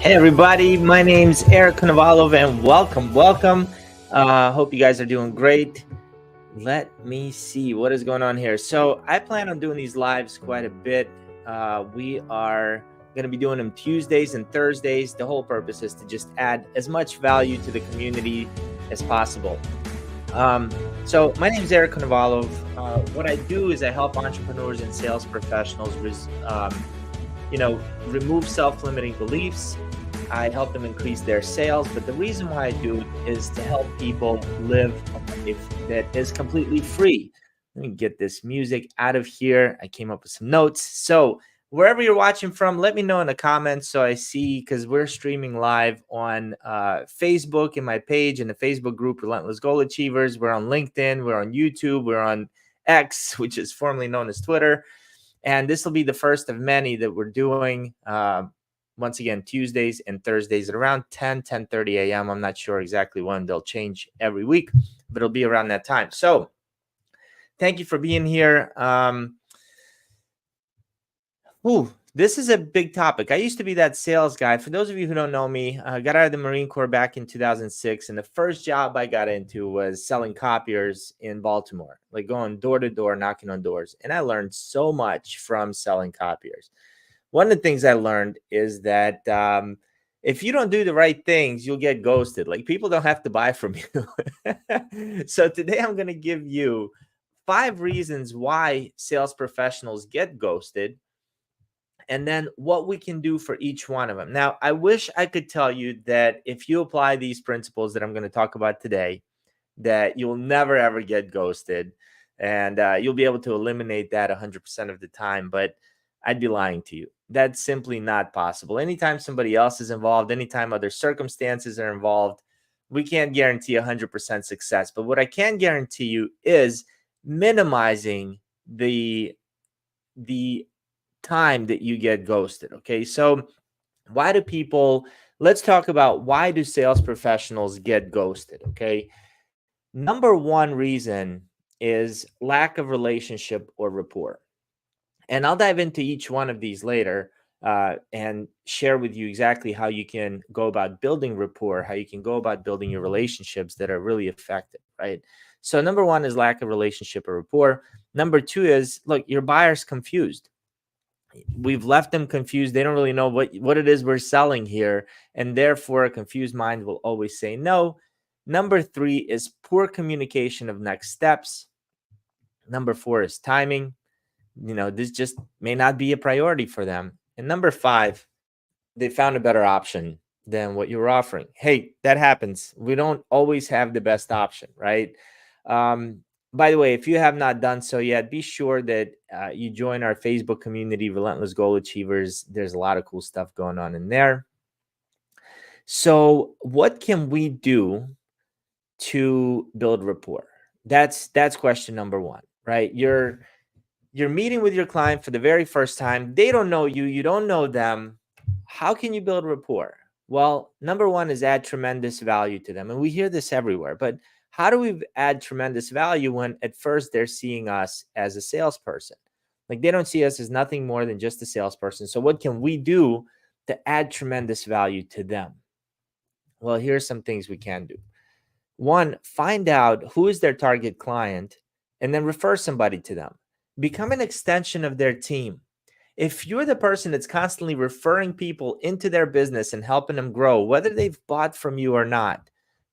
Hey everybody, my name's Eric Konovalov and welcome. Hope you guys are doing great. Let me see what is going on here. So I plan on doing these lives quite a bit. We are going to be doing them Tuesdays and Thursdays. The whole purpose is to just add as much value to the community as possible. So my name is Eric Konovalov. What I do is I help entrepreneurs and sales professionals remove self-limiting beliefs. I help them increase their sales, but the reason why I do it is to help people live a life that is completely free. Let me get this music out of here. I came up with some notes. So wherever you're watching from, let me know in the comments so I see, because we're streaming live on Facebook in my page, in the Facebook group, Relentless Goal Achievers. We're on LinkedIn, we're on YouTube, we're on X, which is formerly known as Twitter. And this will be the first of many that we're doing, once again, Tuesdays and Thursdays at around 10:30 a.m. I'm not sure exactly when. They'll change every week, but it'll be around that time. So thank you for being here. This is a big topic. I used to be that sales guy. For those of you who don't know me, I got out of the Marine Corps back in 2006. And the first job I got into was selling copiers in Baltimore, like going door to door, knocking on doors. And I learned so much from selling copiers. One of the things I learned is that if you don't do the right things, you'll get ghosted. Like, people don't have to buy from you. So today I'm going to give you 5 reasons why sales professionals get ghosted, and then what we can do for each one of them. Now, I wish I could tell you that if you apply these principles that I'm going to talk about today, that you'll never, ever get ghosted, and you'll be able to eliminate that 100% of the time. But I'd be lying to you. That's simply not possible. Anytime somebody else is involved, anytime other circumstances are involved, we can't guarantee 100% success. But what I can guarantee you is minimizing the time that you get ghosted. Okay, so let's talk about why do sales professionals get ghosted. Okay, number one reason is lack of relationship or rapport. And I'll dive into each one of these later and share with you exactly how you can go about building rapport, how you can go about building your relationships that are really effective, right? So number one is lack of relationship or rapport. Number two is, look, your buyer's confused. We've left them confused. They don't really know what it is we're selling here. And therefore, a confused mind will always say no. Number three is poor communication of next steps. Number four is timing. This just may not be a priority for them. And number five, they found a better option than what you were offering. Hey, that happens. We don't always have the best option, right? By the way, if you have not done so yet, be sure that you join our Facebook community, Relentless Goal Achievers. There's a lot of cool stuff going on in there. So what can we do to build rapport? That's question number one, right? You're meeting with your client for the very first time. They don't know you. You don't know them. How can you build rapport? Well, number one is add tremendous value to them. And we hear this everywhere. But how do we add tremendous value when at first they're seeing us as a salesperson? Like, they don't see us as nothing more than just a salesperson. So what can we do to add tremendous value to them? Well, here's some things we can do. One, find out who is their target client and then refer somebody to them. Become an extension of their team. If you're the person that's constantly referring people into their business and helping them grow, whether they've bought from you or not,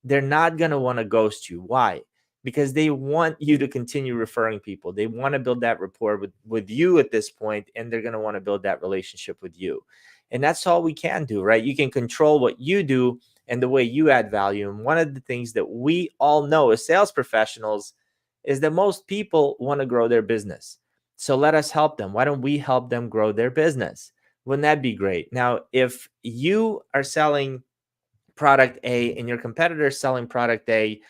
they're not going to want to ghost you. Why? Because they want you to continue referring people. They want to build that rapport with you at this point, and they're going to want to build that relationship with you. And that's all we can do, right? You can control what you do and the way you add value. And one of the things that we all know as sales professionals is that most people want to grow their business. So let us help them. Why don't we help them grow their business? Wouldn't that be great? Now, if you are selling product A and your competitor is selling product A,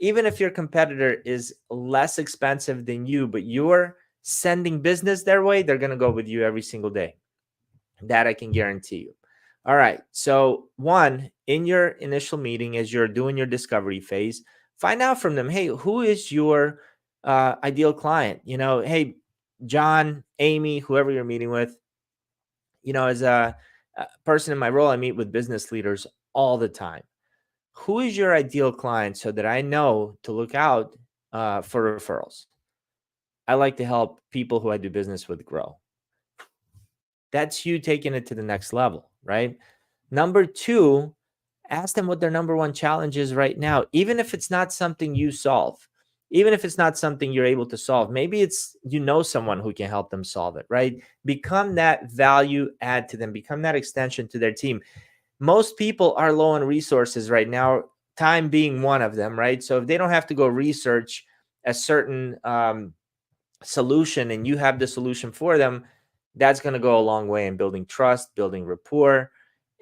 even if your competitor is less expensive than you, but you're sending business their way, they're going to go with you every single day. That I can guarantee you. All right. So one, in your initial meeting, as you're doing your discovery phase, find out from them, hey, who is your ideal client? Hey, John, Amy, whoever you're meeting with, person in my role, I meet with business leaders all the time. Who is your ideal client so that I know to look out for referrals? I like to help people who I do business with grow. That's you taking it to the next level, right? Number two, ask them what their number one challenge is right now, even if it's not something you solve, even if it's not something you're able to solve. Maybe it's, someone who can help them solve it, right? Become that value add to them, become that extension to their team. Most people are low on resources right now, time being one of them, right? So if they don't have to go research a certain solution and you have the solution for them, that's going to go a long way in building trust, building rapport.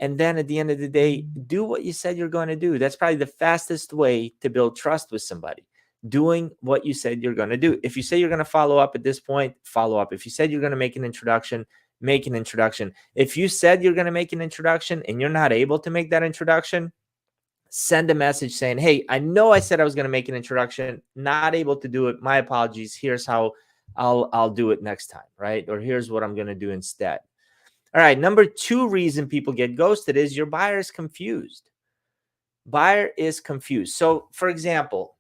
And then at the end of the day, do what you said you're going to do. That's probably the fastest way to build trust with somebody. Doing what you said you're going to do. If you say you're going to follow up at this point, follow up. If you said you're going to make an introduction, make an introduction. If you said you're going to make an introduction and you're not able to make that introduction, send a message saying, hey, I know I said I was going to make an introduction, not able to do it. My apologies. Here's how I'll do it next time, right? Or here's what I'm going to do instead. All right. Number two reason people get ghosted is your buyer is confused. Buyer is confused. So for example,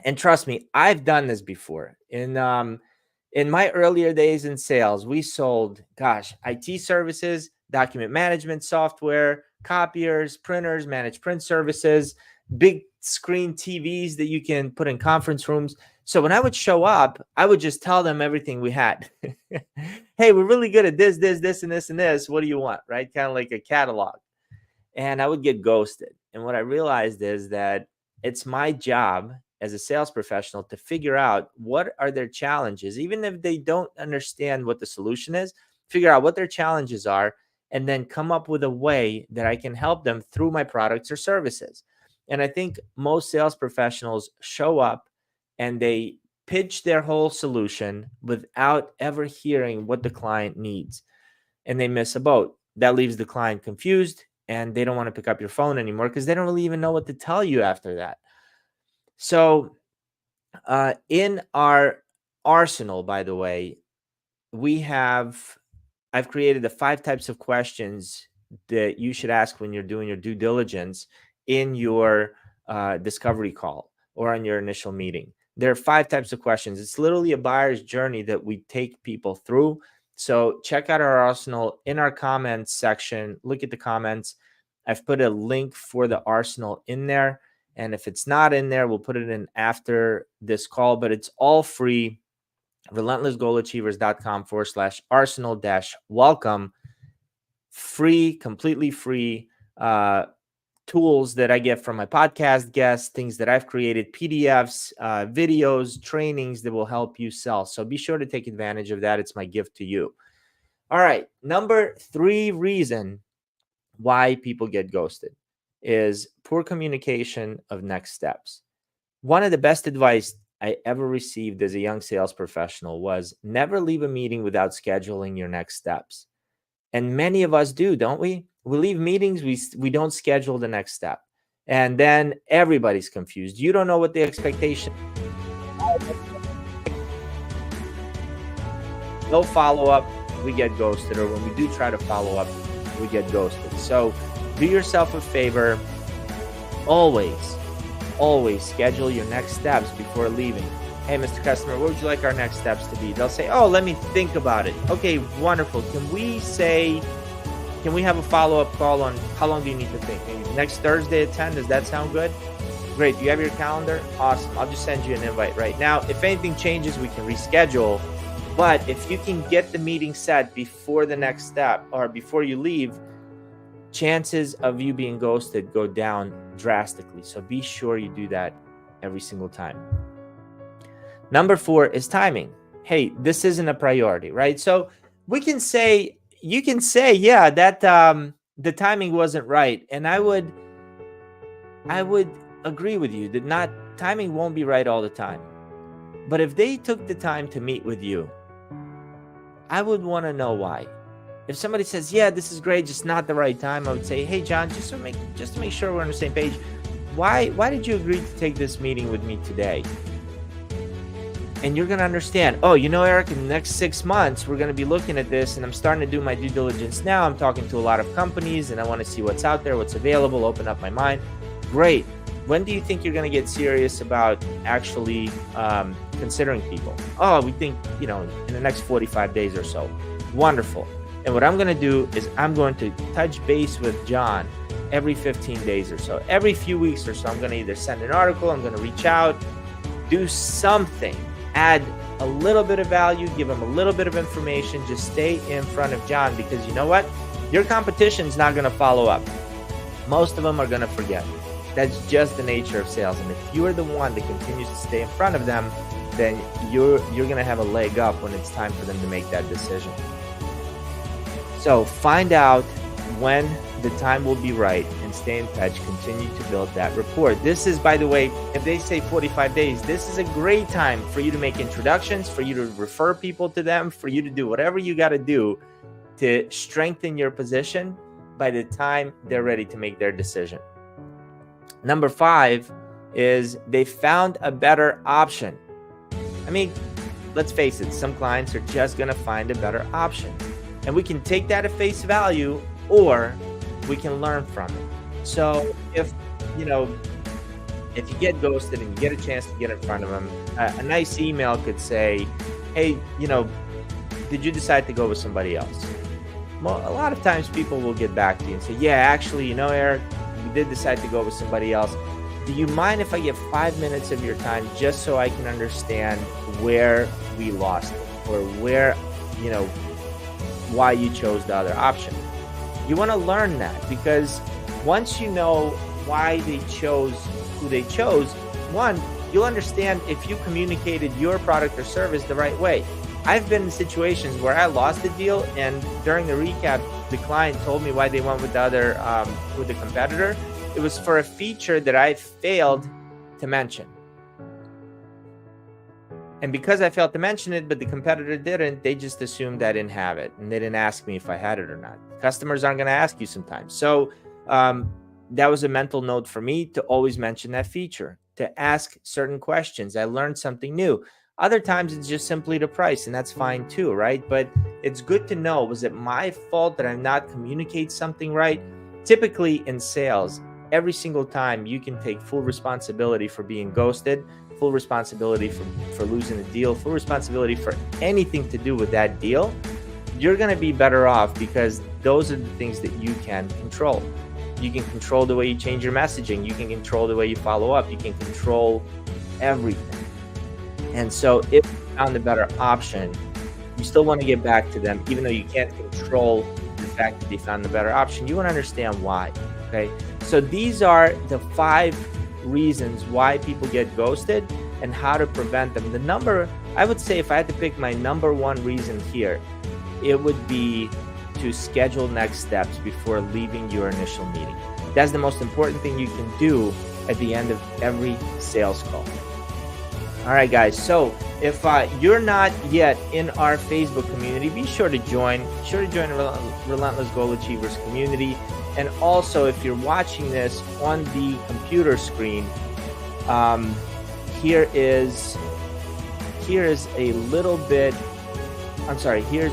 and trust me, I've done this before. In my earlier days in sales, we sold, IT services, document management software, copiers, printers, managed print services, big screen TVs that you can put in conference rooms. So when I would show up, I would just tell them everything we had. Hey, we're really good at this, this, and this, and this. What do you want, right? Kind of like a catalog. And I would get ghosted. And what I realized is that it's my job as a sales professional to figure out what are their challenges, even if they don't understand what the solution is, figure out what their challenges are, and then come up with a way that I can help them through my products or services. And I think most sales professionals show up and they pitch their whole solution without ever hearing what the client needs. And they miss a boat. That leaves the client confused and they don't want to pick up your phone anymore because they don't really even know what to tell you after that. So in our arsenal, by the way, I've created the 5 types of questions that you should ask when you're doing your due diligence in your discovery call or on your initial meeting. There are 5 types of questions. It's literally a buyer's journey that we take people through. So check out our arsenal in our comments section. Look at the comments. I've put a link for the arsenal in there. And if it's not in there, we'll put it in after this call, but it's all free. relentlessgoalachievers.com/arsenal-welcome. Free, completely free tools that I get from my podcast guests, things that I've created, PDFs, videos, trainings that will help you sell. So be sure to take advantage of that. It's my gift to you. All right. Number 3 reason why people get ghosted is poor communication of next steps. One of the best advice I ever received as a young sales professional was never leave a meeting without scheduling your next steps. And many of us do, don't we? We leave meetings, we don't schedule the next step. And then everybody's confused. You don't know what the expectation is. No follow-up, we get ghosted. Or when we do try to follow up, we get ghosted. So do yourself a favor. Always schedule your next steps before leaving. Hey, Mr. Customer, what would you like our next steps to be? They'll say, oh, let me think about it. Okay, wonderful. Can we have a follow-up call on how long do you need to think? Maybe next Thursday at 10? Does that sound good? Great. Do you have your calendar? Awesome. I'll just send you an invite right now. If anything changes, we can reschedule. But if you can get the meeting set before the next step or before you leave, chances of you being ghosted go down drastically. So be sure you do that every single time. Number 4 is timing. Hey, this isn't a priority, right? So you can say, yeah, that the timing wasn't right. And I would agree with you that timing won't be right all the time. But if they took the time to meet with you, I would want to know why. If somebody says, yeah, this is great, just not the right time, I would say, hey, John, just to make sure we're on the same page, why did you agree to take this meeting with me today? And you're going to understand, oh, you know, Eric, in the next 6 months, we're going to be looking at this, and I'm starting to do my due diligence now. I'm talking to a lot of companies, and I want to see what's out there, what's available, open up my mind. Great. When do you think you're going to get serious about actually considering people? Oh, we think, you know, in the next 45 days or so. Wonderful. And what I'm going to do is I'm going to touch base with John every 15 days or so. Every few weeks or so, I'm going to either send an article, I'm going to reach out, do something, add a little bit of value, give him a little bit of information, just stay in front of John, because you know what? Your competition is not going to follow up. Most of them are going to forget. That's just the nature of sales. And if you're the one that continues to stay in front of them, then you're going to have a leg up when it's time for them to make that decision. So find out when the time will be right and stay in touch. Continue to build that rapport. This is, by the way, if they say 45 days, this is a great time for you to make introductions, for you to refer people to them, for you to do whatever you got to do to strengthen your position by the time they're ready to make their decision. Number 5 is they found a better option. I mean, let's face it, some clients are just going to find a better option. And we can take that at face value, or we can learn from it. So if you get ghosted and you get a chance to get in front of them, a nice email could say, hey, did you decide to go with somebody else? Well, a lot of times people will get back to you and say, yeah, actually, Eric, we did decide to go with somebody else. Do you mind if I get 5 minutes of your time just so I can understand where we lost it, or where, why you chose the other option? You want to learn that, because once you know why they chose who they chose, one, you'll understand if you communicated your product or service the right way. I've been in situations where I lost the deal, and during the recap, the client told me why they went with the other, with the competitor. It was for a feature that I failed to mention. And because I failed to mention it, but the competitor didn't, they just assumed I didn't have it. And they didn't ask me if I had it or not. Customers aren't going to ask you sometimes. So that was a mental note for me to always mention that feature, to ask certain questions. I learned something new. Other times it's just simply the price, and that's fine too, right? But it's good to know, was it my fault that I not communicate something right? Typically in sales, every single time you can take full responsibility for being ghosted, full responsibility for losing a deal, full responsibility for anything to do with that deal, you're going to be better off, because those are the things that you can control. You can control the way you change your messaging. You can control the way you follow up. You can control everything. And so if you found a better option, you still want to get back to them, even though you can't control the fact that they found the better option. You want to understand why, okay? So these are the 5 reasons why people get ghosted and how to prevent them. I would say, if I had to pick my number 1 reason here, it would be to schedule next steps before leaving your initial meeting. That's the most important thing you can do at the end of every sales call. All right, guys. So if you're not yet in our Facebook community, be sure to join. Be sure to join the Relentless Goal Achievers community. And also, if you're watching this on the computer screen, here's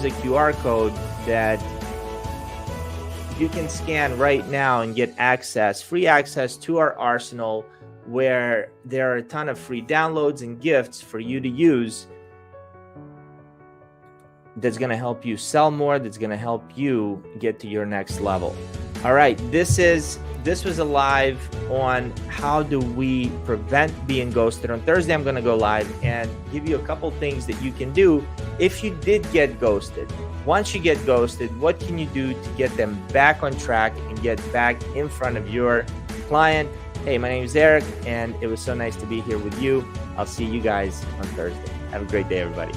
a QR code that you can scan right now and get free access to our arsenal, where there are a ton of free downloads and gifts for you to use, that's going to help you sell more, that's going to help you get to your next level. All right, this was a live on how do we prevent being ghosted. On Thursday, I'm going to go live and give you a couple things that you can do if you did get ghosted. Once you get ghosted, what can you do to get them back on track and get back in front of your client? Hey, my name is Eric, and it was so nice to be here with you. I'll see you guys on Thursday. Have a great day, everybody.